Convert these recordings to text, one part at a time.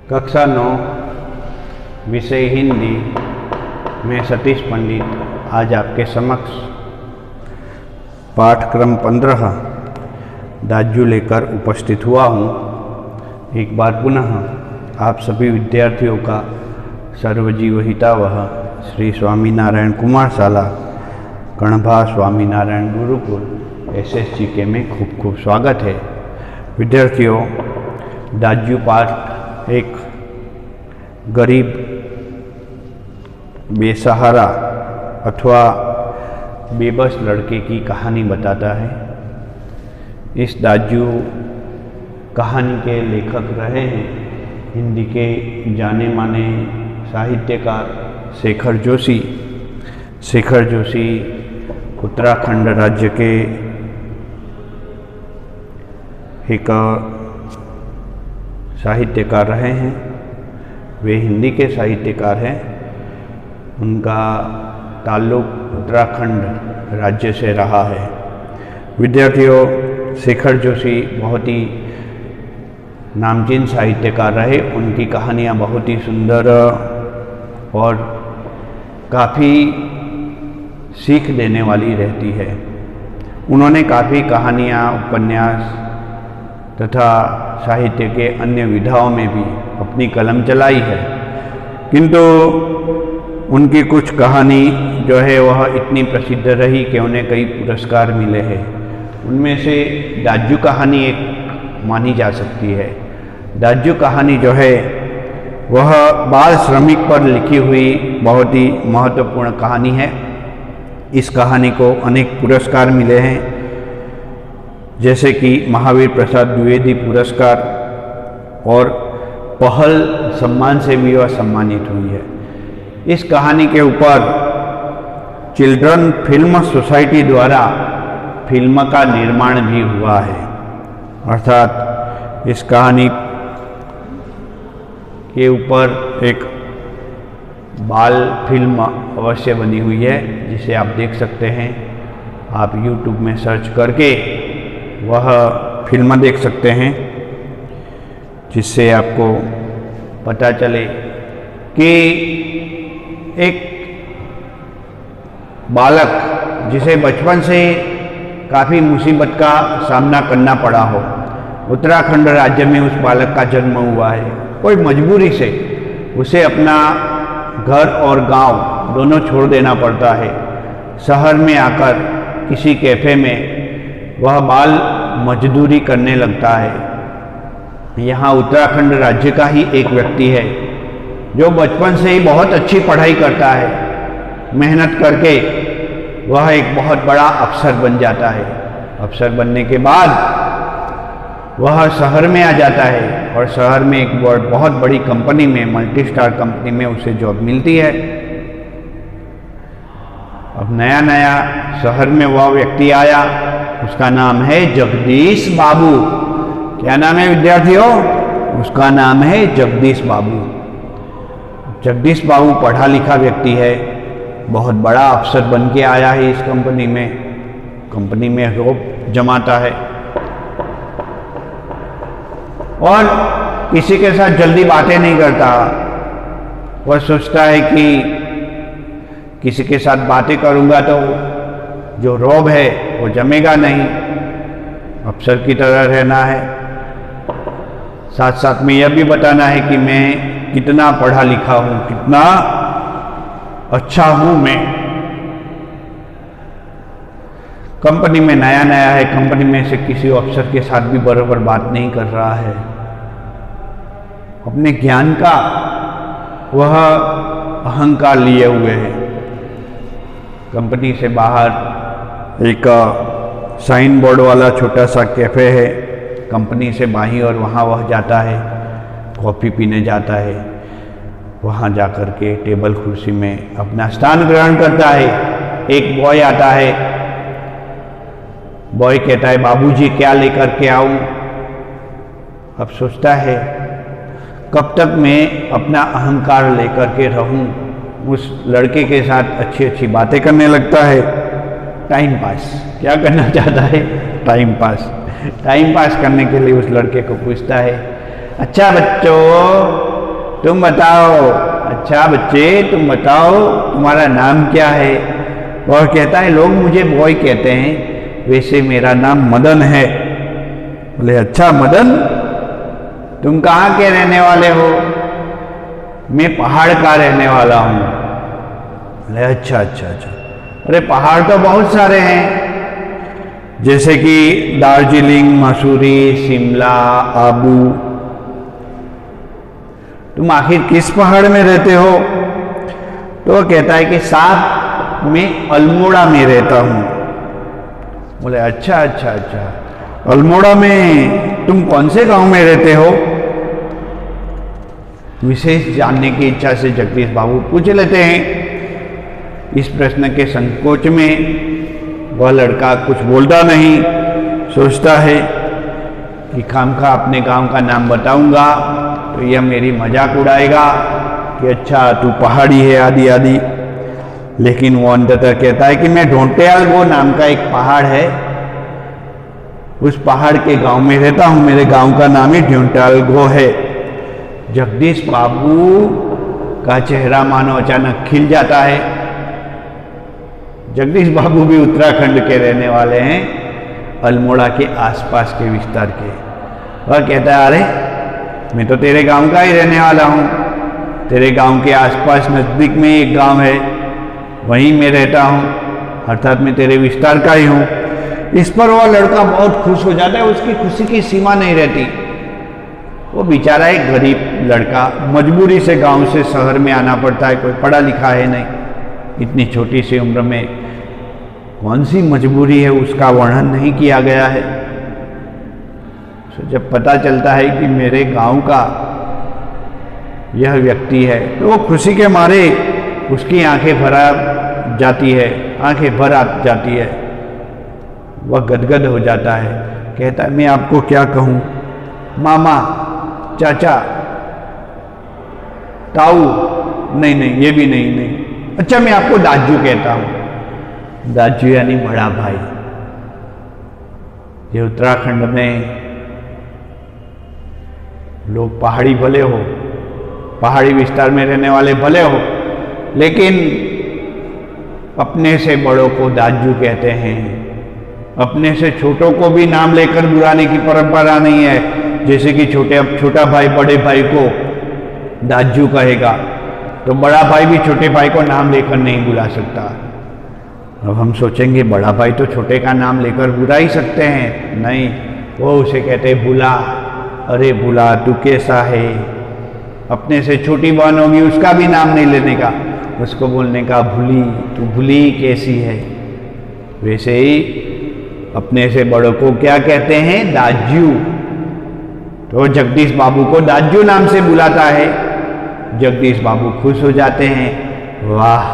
कक्षा 9 विषय हिंदी में सतीश पंडित आज आपके समक्ष पाठक्रम 15 दाजू लेकर उपस्थित हुआ हूँ। एक बार पुनः आप सभी विद्यार्थियों का सर्वजीव हितावह श्री स्वामीनारायण कुमार शाला कणभा स्वामीनारायण गुरुकुल SSGK में खूब खूब स्वागत है। विद्यार्थियों, दाजू पाठ एक गरीब, बेसहारा अथवा बेबस लड़के की कहानी बताता है। इस दाजू कहानी के लेखक रहे हैं हिंदी के जाने माने साहित्यकार शेखर जोशी। शेखर जोशी उत्तराखंड राज्य के एक साहित्यकार रहे हैं। वे हिंदी के साहित्यकार हैं। उनका ताल्लुक उत्तराखंड राज्य से रहा है। विद्यार्थियों, शेखर जोशी बहुत ही नामचीन साहित्यकार रहे। उनकी कहानियाँ बहुत ही सुंदर और काफ़ी सीख देने वाली रहती है। उन्होंने काफ़ी कहानियाँ, उपन्यास तथा साहित्य के अन्य विधाओं में भी अपनी कलम चलाई है, किंतु उनकी कुछ कहानी जो है वह इतनी प्रसिद्ध रही कि उन्हें कई पुरस्कार मिले हैं। उनमें से दाजू कहानी एक मानी जा सकती है। दाजू कहानी जो है वह बाल श्रमिक पर लिखी हुई बहुत ही महत्वपूर्ण कहानी है। इस कहानी को अनेक पुरस्कार मिले हैं, जैसे कि महावीर प्रसाद द्विवेदी पुरस्कार और पहल सम्मान से भी वह सम्मानित हुई है। इस कहानी के ऊपर चिल्ड्रन फिल्म सोसाइटी द्वारा फिल्म का निर्माण भी हुआ है। अर्थात इस कहानी के ऊपर एक बाल फिल्म अवश्य बनी हुई है, जिसे आप देख सकते हैं। आप YouTube में सर्च करके वह फिल्म देख सकते हैं, जिससे आपको पता चले कि एक बालक जिसे बचपन से काफ़ी मुसीबत का सामना करना पड़ा हो, उत्तराखंड राज्य में उस बालक का जन्म हुआ है। कोई मजबूरी से उसे अपना घर और गांव दोनों छोड़ देना पड़ता है। शहर में आकर किसी कैफ़े में वह बाल मजदूरी करने लगता है। यहाँ उत्तराखंड राज्य का ही एक व्यक्ति है जो बचपन से ही बहुत अच्छी पढ़ाई करता है। मेहनत करके वह एक बहुत बड़ा अफसर बन जाता है। अफसर बनने के बाद वह शहर में आ जाता है और शहर में एक बहुत बड़ी कंपनी में, मल्टी स्टार कंपनी में उसे जॉब मिलती है। अब नया नया शहर में वह व्यक्ति आया, उसका नाम है जगदीश बाबू। क्या नाम है विद्यार्थियों? उसका नाम है जगदीश बाबू। जगदीश बाबू पढ़ा लिखा व्यक्ति है, बहुत बड़ा अफसर बन के आया है इस कंपनी में रोब जमाता है और किसी के साथ जल्दी बातें नहीं करता। वह सोचता है कि किसी के साथ बातें करूंगा तो जो रोब है वो जमेगा नहीं, अफसर की तरह रहना है। साथ साथ में यह भी बताना है कि मैं कितना पढ़ा लिखा हूँ, कितना अच्छा हूँ मैं। कंपनी में नया नया है, कंपनी में से किसी अफसर के साथ भी बराबर बात नहीं कर रहा है। अपने ज्ञान का वह अहंकार लिए हुए है। कंपनी से बाहर एक साइन बोर्ड वाला छोटा सा कैफ़े है। कंपनी से बाहर और वहाँ वह जाता है, कॉफ़ी पीने जाता है। वहाँ जाकर के टेबल कुर्सी में अपना स्थान ग्रहण करता है। एक बॉय आता है। बॉय कहता है, बाबूजी क्या लेकर के आऊँ? अब सोचता है कब तक मैं अपना अहंकार लेकर के रहूँ। उस लड़के के साथ अच्छी अच्छी बातें करने लगता है। टाइम पास क्या करना चाहता है? टाइम पास करने के लिए उस लड़के को पूछता है, अच्छा बच्चों तुम बताओ, अच्छा बच्चे तुम बताओ तुम्हारा नाम क्या है? और कहता है लोग मुझे बॉय कहते हैं, वैसे मेरा नाम मदन है। बोले अच्छा मदन, तुम कहाँ के रहने वाले हो? मैं पहाड़ का रहने वाला हूँ। बोले अच्छा अच्छा अच्छा, अरे पहाड़ तो बहुत सारे हैं, जैसे कि दार्जिलिंग, मसूरी, शिमला, आबू। तुम आखिर किस पहाड़ में रहते हो? तो वो कहता है कि साथ में अल्मोड़ा में रहता हूं। बोले अच्छा अच्छा अच्छा, अल्मोड़ा में तुम कौन से गांव में रहते हो? विशेष जानने की इच्छा से जगदीश बाबू पूछ लेते हैं। इस प्रश्न के संकोच में वह लड़का कुछ बोलता नहीं, सोचता है कि खामखा अपने गांव का नाम बताऊंगा तो यह मेरी मजाक उड़ाएगा कि अच्छा तू पहाड़ी है आदि आदि। लेकिन वो अंततः कहता है कि मैं ढोंटेयालगो नाम का एक पहाड़ है, उस पहाड़ के गांव में रहता हूं, मेरे गांव का नाम ही ढोंटेयालगो है। जगदीश बाबू का चेहरा मानो अचानक खिल जाता है। जगदीश बाबू भी उत्तराखंड के रहने वाले हैं, अल्मोड़ा के आसपास के विस्तार के। वह कहता है अरे मैं तो तेरे गांव का ही रहने वाला हूँ, तेरे गांव के आसपास नज़दीक में एक गांव है, वहीं मैं रहता हूँ, अर्थात मैं तेरे विस्तार का ही हूँ। इस पर वह लड़का बहुत खुश हो जाता है, उसकी खुशी की सीमा नहीं रहती। वो बेचारा एक गरीब लड़का, मजबूरी से गांव से शहर में आना पड़ता है, कोई पढ़ा लिखा है नहीं, इतनी छोटी सी उम्र में कौन सी मजबूरी है उसका वर्णन नहीं किया गया है। तो जब पता चलता है कि मेरे गांव का यह व्यक्ति है तो वो खुशी के मारे उसकी आंखें भर जाती है, आंखें भर आ जाती है, वह गदगद हो जाता है। कहता है मैं आपको क्या कहूँ, मामा, चाचा, ताऊ, नहीं नहीं ये भी नहीं, नहीं अच्छा मैं आपको दाजू कहता हूँ। दाजू यानी बड़ा भाई। ये उत्तराखंड में लोग पहाड़ी भले हो, पहाड़ी विस्तार में रहने वाले भले हो, लेकिन अपने से बड़ों को दाजू कहते हैं। अपने से छोटों को भी नाम लेकर बुलाने की परंपरा नहीं है। जैसे कि छोटा भाई बड़े भाई को दाजू कहेगा तो बड़ा भाई भी छोटे भाई को नाम लेकर नहीं बुला सकता। अब हम सोचेंगे बड़ा भाई तो छोटे का नाम लेकर बुला ही सकते हैं, नहीं, वो उसे कहते हैं बुला, अरे बुला तू कैसा है। अपने से छोटी बहन होगी उसका भी नाम नहीं लेने का, उसको बोलने का भूली, तू भूली कैसी है। वैसे ही अपने से बड़ों को क्या कहते हैं, दाजू। तो जगदीश बाबू को दाजू नाम से बुलाता है। जगदीश बाबू खुश हो जाते हैं, वाह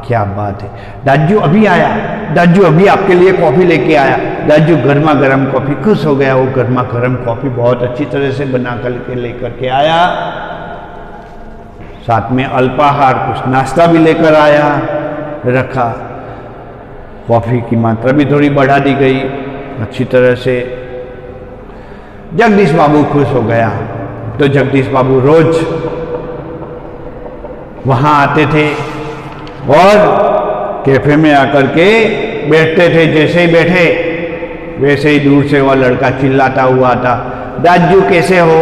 क्या बात है, दाजू अभी आया, दाजू अभी आपके लिए कॉफी लेके आया। दाजू गर्मा गर्म कॉफी, खुश हो गया। वो गर्मा गर्म कॉफी बहुत अच्छी तरह से बना करके लेकर के आया, साथ में अल्पाहार कुछ नाश्ता भी लेकर आया, रखा। कॉफी की मात्रा भी थोड़ी बढ़ा दी गई अच्छी तरह से। जगदीश बाबू खुश हो गया। तो जगदीश बाबू रोज वहां आते थे और कैफे में आकर के बैठते थे। जैसे ही बैठे वैसे ही दूर से वह लड़का चिल्लाता हुआ आता, दाजू कैसे हो,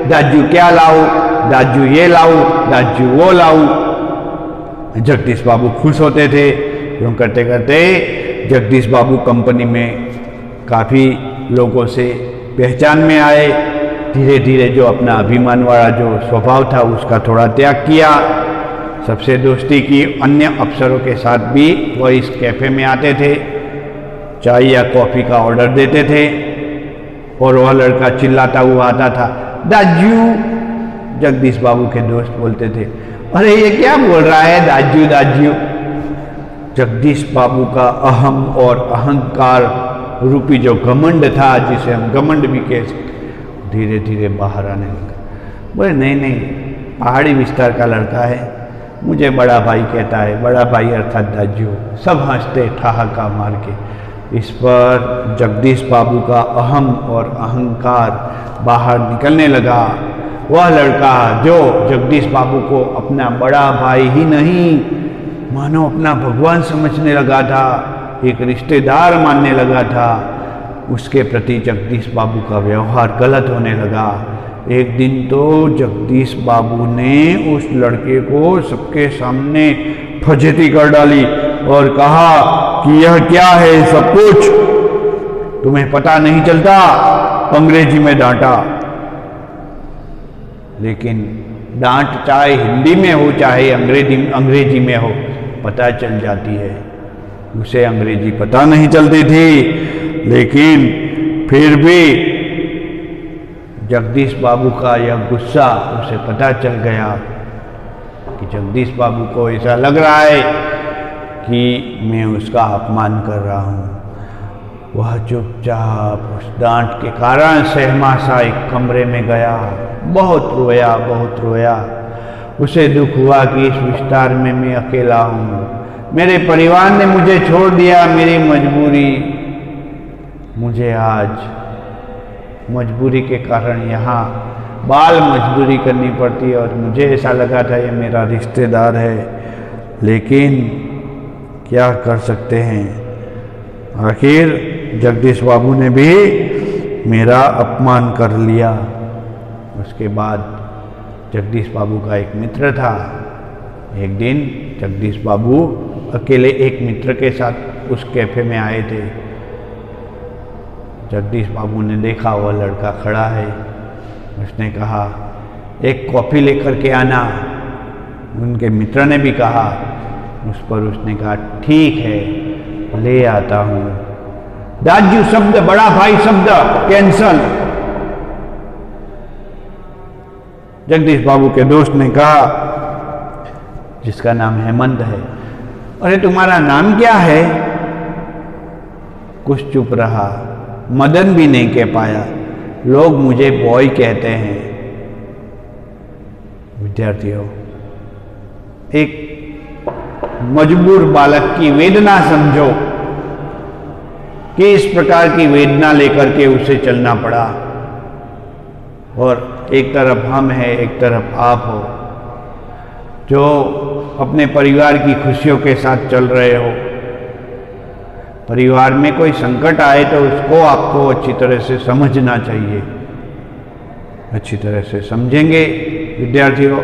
दाजू क्या लाऊं, दाजू ये लाऊं, दाजू वो लाऊं। जगदीश बाबू खुश होते थे। यूँ करते करते जगदीश बाबू कंपनी में काफ़ी लोगों से पहचान में आए। धीरे धीरे जो अपना अभिमान वाला जो स्वभाव था उसका थोड़ा त्याग किया, सबसे दोस्ती की। अन्य अफसरों के साथ भी वह इस कैफ़े में आते थे, चाय या कॉफ़ी का ऑर्डर देते थे और वह लड़का चिल्लाता हुआ आता था, दाजू। जगदीश बाबू के दोस्त बोलते थे, अरे ये क्या बोल रहा है दाजू दाजू। जगदीश बाबू का अहम और अहंकार रूपी जो घमंड था, जिसे हम घमंड भी कह सकते, धीरे धीरे बाहर आने लगा। बोले नहीं नहीं, पहाड़ी विस्तार का लड़का है, मुझे बड़ा भाई कहता है, बड़ा भाई अर्थात दाजू। सब हंसते ठहाका मार के। इस पर जगदीश बाबू का अहम और अहंकार बाहर निकलने लगा। वह लड़का जो जगदीश बाबू को अपना बड़ा भाई ही नहीं मानो अपना भगवान समझने लगा था, एक रिश्तेदार मानने लगा था, उसके प्रति जगदीश बाबू का व्यवहार गलत होने लगा। एक दिन तो जगदीश बाबू ने उस लड़के को सबके सामने फजीती कर डाली और कहा कि यह क्या है सब कुछ, तुम्हें पता नहीं चलता, अंग्रेजी में डांटा। लेकिन डांट चाहे हिंदी में हो चाहे अंग्रेजी में हो पता चल जाती है। उसे अंग्रेजी पता नहीं चलती थी, लेकिन फिर भी जगदीश बाबू का यह गुस्सा उसे पता चल गया कि जगदीश बाबू को ऐसा लग रहा है कि मैं उसका अपमान कर रहा हूँ। वह चुपचाप उस डांट के कारण सहमा सा एक कमरे में गया, बहुत रोया, बहुत रोया। उसे दुख हुआ कि इस विस्तार में मैं अकेला हूँ, मेरे परिवार ने मुझे छोड़ दिया, मेरी मजबूरी, मुझे आज मजबूरी के कारण यहाँ बाल मजदूरी करनी पड़ती है और मुझे ऐसा लगा था ये मेरा रिश्तेदार है, लेकिन क्या कर सकते हैं, आखिर जगदीश बाबू ने भी मेरा अपमान कर लिया। उसके बाद जगदीश बाबू का एक मित्र था। एक दिन जगदीश बाबू अकेले एक मित्र के साथ उस कैफे में आए थे। जगदीश बाबू ने देखा वह लड़का खड़ा है। उसने कहा एक कॉफ़ी लेकर के आना। उनके मित्र ने भी कहा, उस पर उसने कहा ठीक है ले आता हूँ। दाजू शब्द, बड़ा भाई शब्द कैंसल। जगदीश बाबू के दोस्त ने कहा, जिसका नाम हेमंत है, अरे तुम्हारा नाम क्या है? कुछ चुप रहा। मदन भी नहीं कह पाया। लोग मुझे बॉय कहते हैं। विद्यार्थियों, एक मजबूर बालक की वेदना समझो कि इस प्रकार की वेदना लेकर के उसे चलना पड़ा, और एक तरफ हम हैं, एक तरफ आप हो जो अपने परिवार की खुशियों के साथ चल रहे हो। परिवार में कोई संकट आए तो उसको आपको अच्छी तरह से समझना चाहिए। अच्छी तरह से समझेंगे विद्यार्थियों,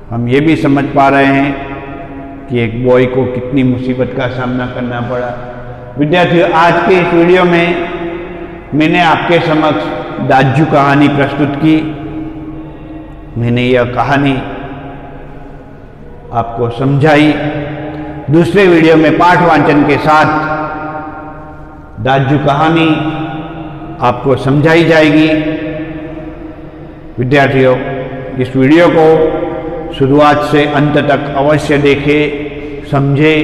हम ये भी समझ पा रहे हैं कि एक बॉय को कितनी मुसीबत का सामना करना पड़ा। विद्यार्थियों, आज के इस वीडियो में मैंने आपके समक्ष दाजू कहानी प्रस्तुत की। मैंने यह कहानी आपको समझाई। दूसरे वीडियो में पाठ वाचन के साथ दाजू कहानी आपको समझाई जाएगी। विद्यार्थियों, इस वीडियो को शुरुआत से अंत तक अवश्य देखें, समझे।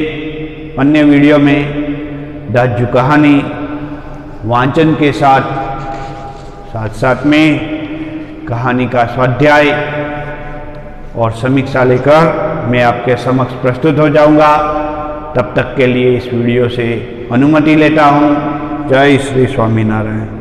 अन्य वीडियो में दाजू कहानी वाचन के साथ साथ में कहानी का स्वाध्याय और समीक्षा लेकर मैं आपके समक्ष प्रस्तुत हो जाऊंगा। तब तक के लिए इस वीडियो से अनुमति लेता हूं। जय श्री स्वामीनारायण।